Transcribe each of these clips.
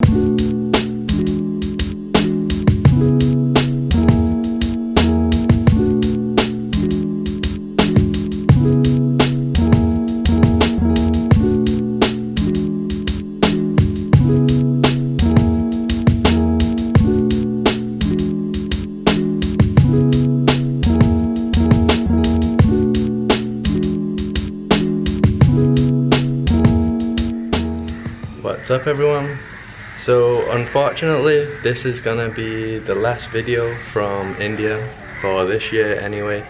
What's up everyone? So unfortunately this is gonna be the last video from India for this year anyway.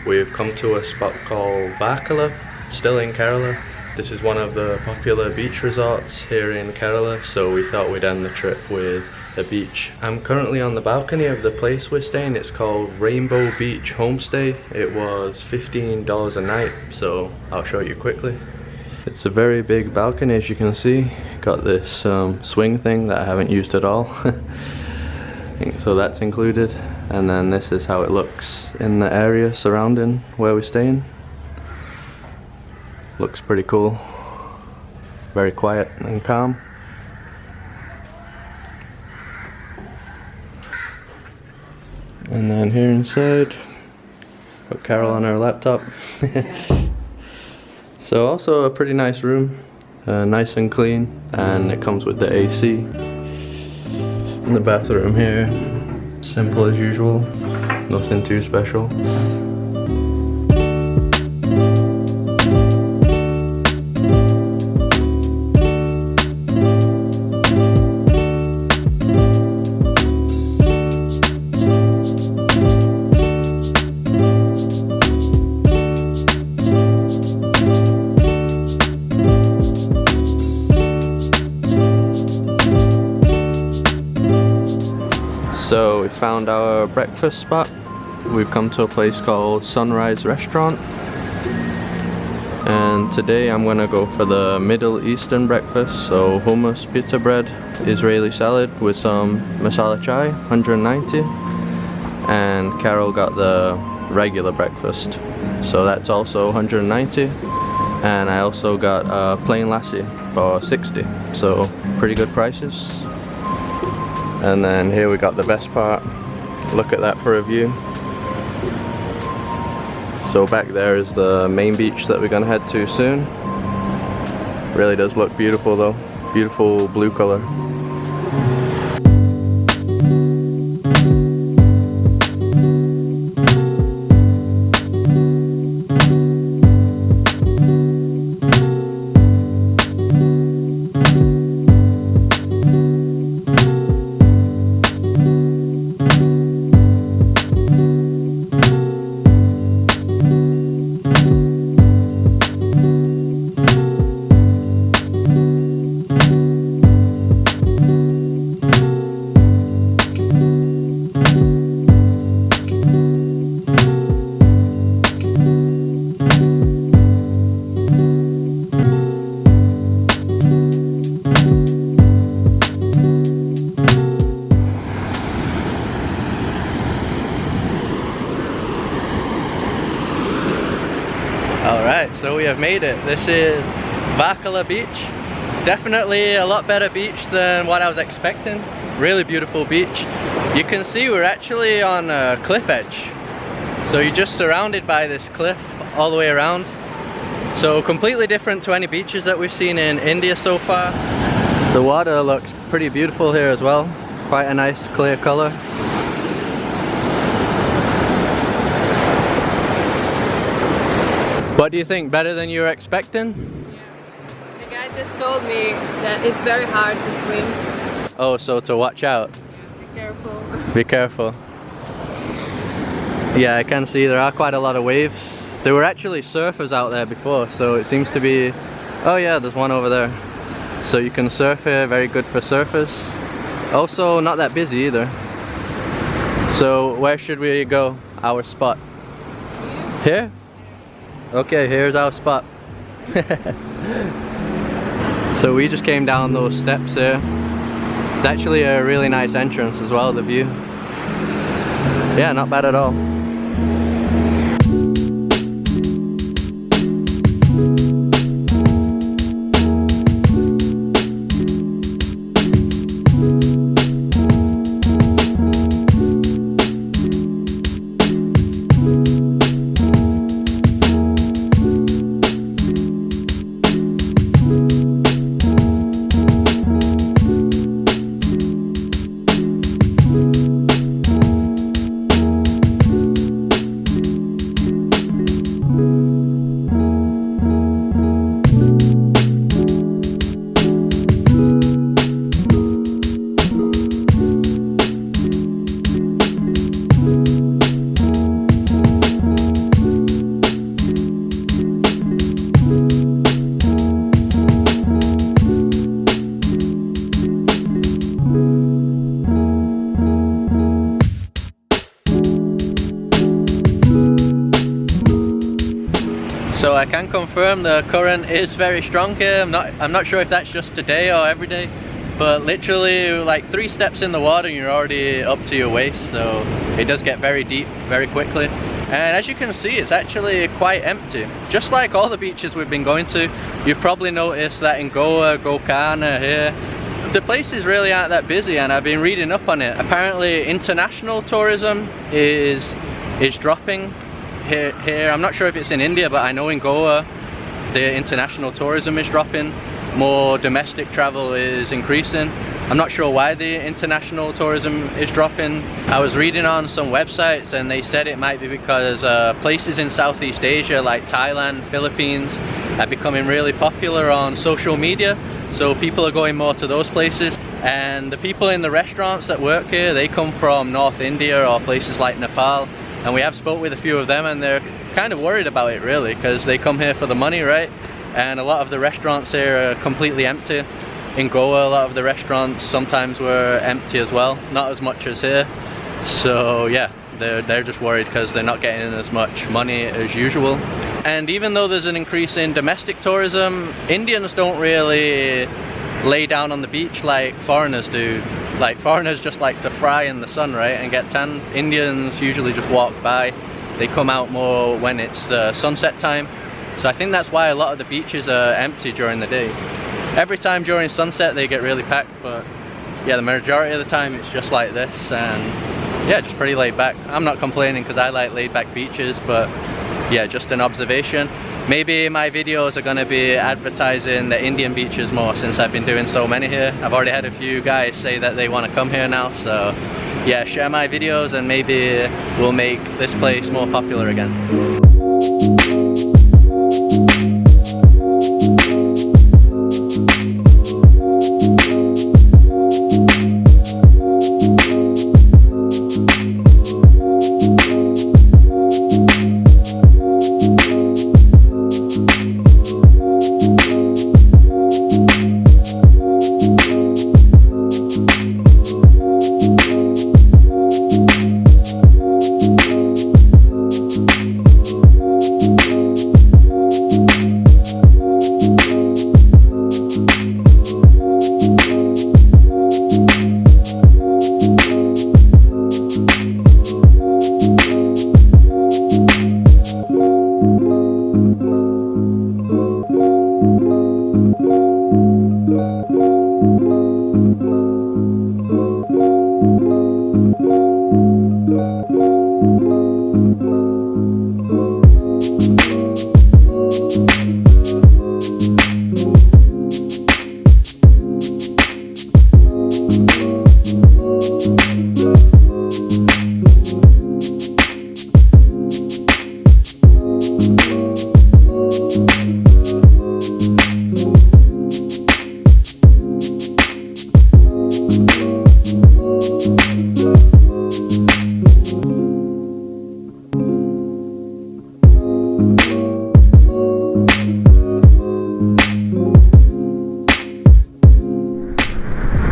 We've come to a spot called Varkala, still in Kerala. This is one of the popular beach resorts here in Kerala, so we thought we'd end the trip with a beach. I'm currently on the balcony of the place we're staying. It's called Rainbow Beach Homestay. It was $15 a night, so I'll show you quickly. It's a very big balcony, as you can see. Got this swing thing that I haven't used at all. So that's included. And then this is how it looks in the area surrounding where we're staying. Looks pretty cool. Very quiet and calm. And then here inside, got Carol on her laptop. So also a pretty nice room, nice and clean, and it comes with the AC. In the bathroom here, simple as usual, nothing too special. So we found our breakfast spot. We've come to a place called Sunrise Restaurant. And today I'm gonna go for the Middle Eastern breakfast. So hummus, pita bread, Israeli salad with some masala chai, 190. And Carol got the regular breakfast. So that's also 190. And I also got a plain lassi for 60. So pretty good prices. And then here we got the best part. Look at that for a view. So back there is the main beach that we're gonna head to soon. Really does look beautiful though. Beautiful blue color. Alright, so we have made it. This is Varkala Beach. Definitely a lot better beach than what I was expecting. Really beautiful beach. You can see we're actually on a cliff edge. So you're just surrounded by this cliff all the way around. So completely different to any beaches that we've seen in India so far. The water looks pretty beautiful here as well. Quite a nice clear color. What do you think? Better than you were expecting? Yeah. The guy just told me that it's very hard to swim. Oh, so to watch out. Be careful. Be careful. Yeah, I can see there are quite a lot of waves. There were actually surfers out there before, so it seems to be... Oh yeah, there's one over there. So you can surf here, very good for surfers. Also not that busy either. So where should we go? Our spot? Here? Okay, here's our spot. So we just came down those steps here. It's actually a really nice entrance as well, the view. Yeah, not bad at all. I can confirm the current is very strong here. I'm not sure if that's just today or every day, but literally like 3 steps in the water and you're already up to your waist, so it does get very deep very quickly. And as you can see, it's actually quite empty. Just like all the beaches we've been going to, you've probably noticed that in Goa, Gokana here, the places really aren't that busy, and I've been reading up on it. Apparently international tourism is dropping here. I'm not sure if it's in India, but I know in Goa the international tourism is dropping. More domestic travel is increasing. I'm not sure why the international tourism is dropping. I was reading on some websites and they said it might be because places in Southeast Asia like Thailand, Philippines are becoming really popular on social media, so people are going more to those places. And the people in the restaurants that work here, they come from North India or places like Nepal, and we have spoke with a few of them and they're kind of worried about it really, because they come here for the money, right? And a lot of the restaurants here are completely empty. In Goa, a lot of the restaurants sometimes were empty as well, not as much as here. So yeah, they're just worried because they're not getting as much money as usual. And even though there's an increase in domestic tourism, Indians don't really lay down on the beach like foreigners do. Like foreigners just like to fry in the sun, right, and get tan. Indians usually just walk by. They come out more when it's sunset time. So I think that's why a lot of the beaches are empty during the day. Every time during sunset they get really packed, but yeah, the majority of the time it's just like this, and yeah, just pretty laid back. I'm not complaining because I like laid back beaches, but yeah, just an observation. Maybe my videos are going to be advertising the Indian beaches more since I've been doing so many here. I've already had a few guys say that they want to come here now, so yeah, share my videos and maybe we'll make this place more popular again.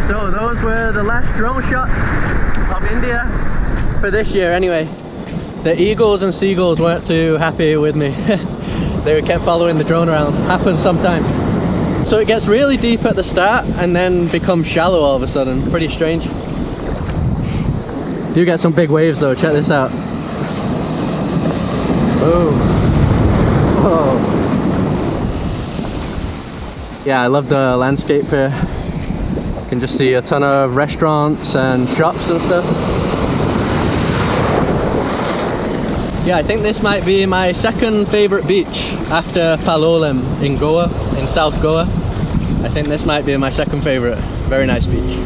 So those were the last drone shots of India for this year anyway. The eagles and seagulls weren't too happy with me. They kept following the drone around. Happens sometimes. So it gets really deep at the start and then becomes shallow all of a sudden. Pretty strange. Do get some big waves though, check this out. Oh. Whoa. Yeah, I love the landscape here. You can just see a ton of restaurants and shops and stuff. Yeah, I think this might be my second favourite beach after Palolem in Goa, in South Goa. I think this might be my second favourite. Very nice beach.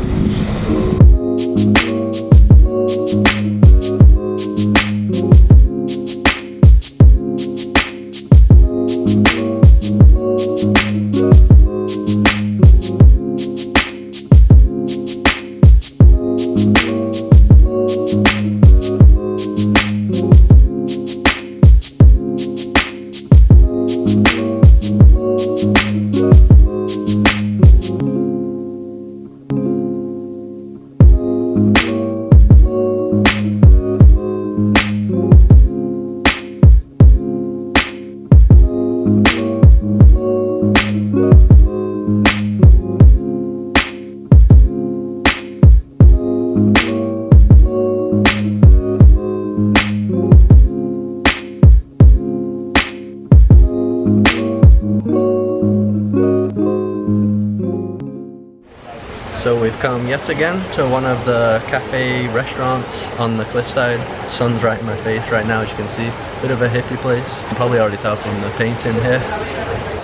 we've come yet again to one of the cafe restaurants on the cliffside. Sun's right in my face right now, as you can see. Bit of a hippie place. You can probably already tell from the painting here.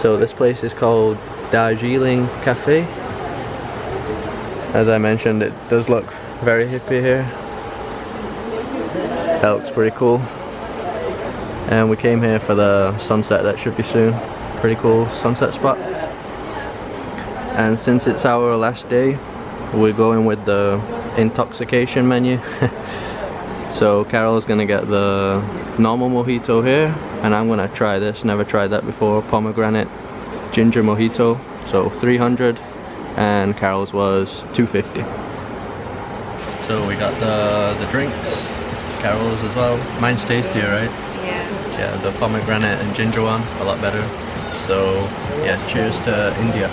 So this place is called Darjeeling Cafe. As I mentioned, it does look very hippie here. That looks pretty cool. And we came here for the sunset that should be soon. Pretty cool sunset spot. And since it's our last day, we're going with the intoxication menu. So Carol's gonna get the normal mojito here, and I'm gonna try this, never tried that before, pomegranate ginger mojito. So 300, and Carol's was 250. So we got the drinks, Carol's as well. Mine's tastier, right? Yeah. Yeah, the pomegranate and ginger one, a lot better. So yeah, cheers to India.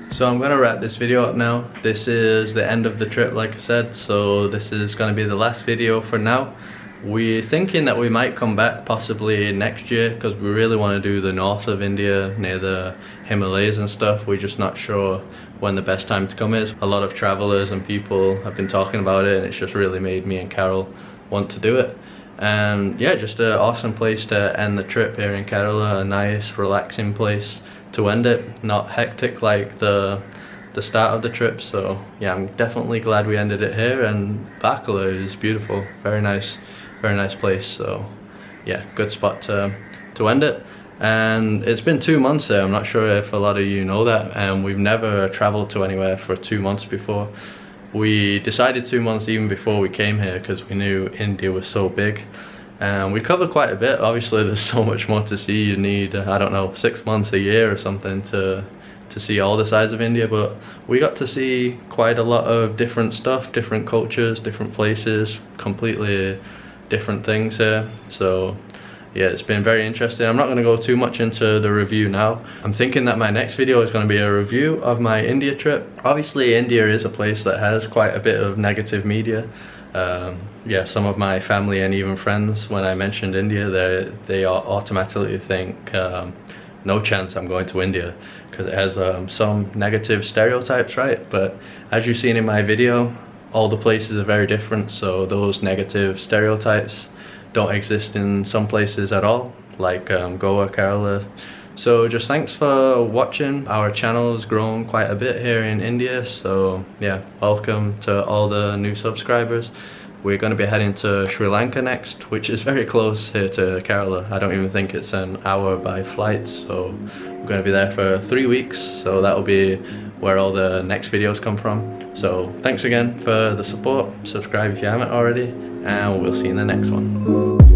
So I'm gonna wrap this video up now. This is the end of the trip, like I said, so this is gonna be the last video for now. We're thinking that we might come back possibly next year, because we really want to do the north of India, near the Himalayas and stuff. We're just not sure when the best time to come is. A lot of travelers and people have been talking about it, and it's just really made me and Carol want to do it. And yeah, just an awesome place to end the trip here in Kerala, a nice relaxing place to end it, not hectic like the start of the trip. So yeah, I'm definitely glad we ended it here, and Varkala is beautiful, very nice place. So yeah, good spot to end it. And it's been 2 months there. I'm not sure if a lot of you know that, and we've never traveled to anywhere for 2 months before. We decided 2 months even before we came here, because we knew India was so big. And we covered quite a bit. Obviously there's so much more to see. You need, I don't know, 6 months, a year or something to see all the sides of India, but we got to see quite a lot of different stuff, different cultures, different places, completely different things here. So yeah, it's been very interesting. I'm not going to go too much into the review now. I'm thinking that my next video is going to be a review of my India trip. Obviously India is a place that has quite a bit of negative media. Yeah, some of my family and even friends, when I mentioned India, they automatically think no chance I'm going to India, because it has some negative stereotypes, right? But as you've seen in my video, all the places are very different, so those negative stereotypes don't exist in some places at all, like Goa, Kerala. So just thanks for watching. Our channel has grown quite a bit here in India, so yeah, welcome to all the new subscribers. We're going to be heading to Sri Lanka next, which is very close here to Kerala. I don't even think it's an hour by flight, so we're going to be there for 3 weeks, so that'll be where all the next videos come from. So thanks again for the support. Subscribe if you haven't already, and we'll see you in the next one.